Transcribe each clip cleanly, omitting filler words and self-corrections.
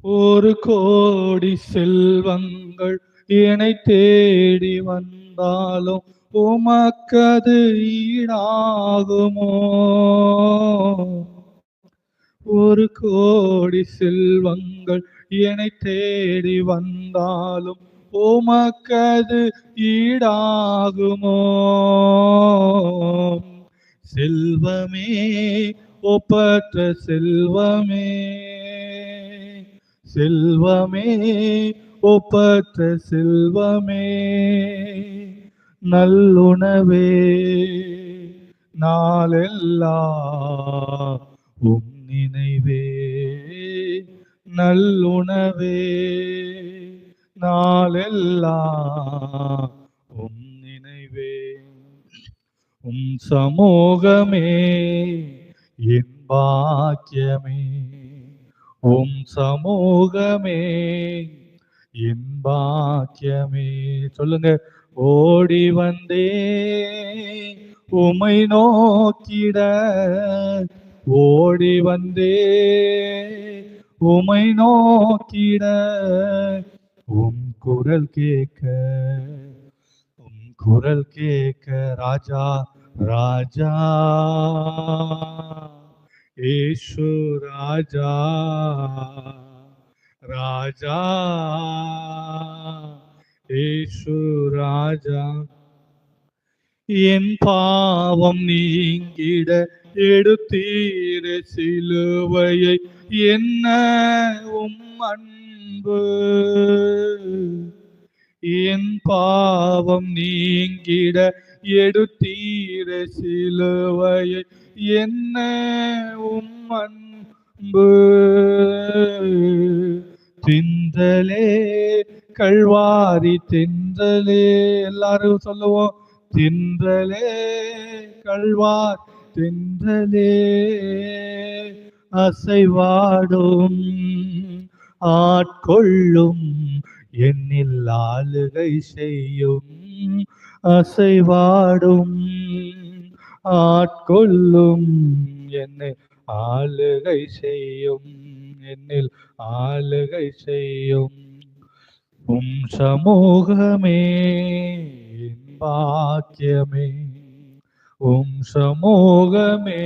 ஒரு கோடி செல்வங்கள் என்னை தேடி வந்தாலும் உமக்கது ஈடாகுமோ? ஒரு கோடி செல்வங்கள் என்னை தேடி வந்தாலும் உமக்கது ஈடாகுமோ? செல்வமே, ஒப்பற்ற செல்வமே, செல்வமே, ஒப்பற்ற செல்வமே, நல்லுணவே, நாளெல்லாம் உம் நினைவே, நல்லுணவே, நாளெல்லாம் உம் நினைவே. உம் சமூகமே என் பாக்கியமே, உம் சமூகமே என் பாக்கியமே. சொல்லுங்க. ஓடி வந்தே உமை நோக்கிட, ஓடி வந்தே உமை நோக்கிட, உம் குரல் கேட்க, உம் குரல் கேட்க ராஜா, ராஜா ஏசு ராஜா, ராஜா ஏசு ராஜா. என் பாவம் நீங்கிட எடுத்தீர சிலுவையை, என்ன உம் அன்பு. என் பாவம் நீங்கிட எடுத்தீர சிலுவையை, என்ன உம் அன்பு. தின்றலே கல்வாரி தின்றலே, எல்லாரும் சொல்லுவோம். தின்றலே கல்வார் தின்றலே, அசைவாடும் ஆட்கொள்ளும் என்னில் ஆளுகை செய்யும், அசைவாடும் ஆட்கொள்ளும் என்னை ஆளுகை செய்யும், என்னில் ஆளுகை செய்யும். உம் சமூகமே என் பாக்கியமே, உம் சமூகமே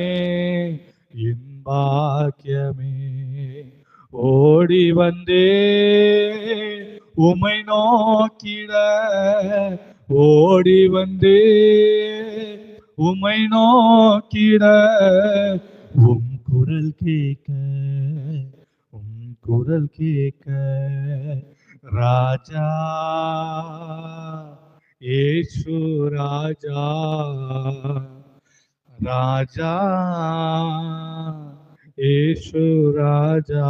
என் பாக்கியமே. ஓடி வந்தே உமை நோக்கிட, ஓடி வந்தே உமை நோக்கிட, உம் குரல் கேட்க, உம் குரல் கேட்க ராஜா ஏசு ராஜா, ராஜா ஏசு ராஜா.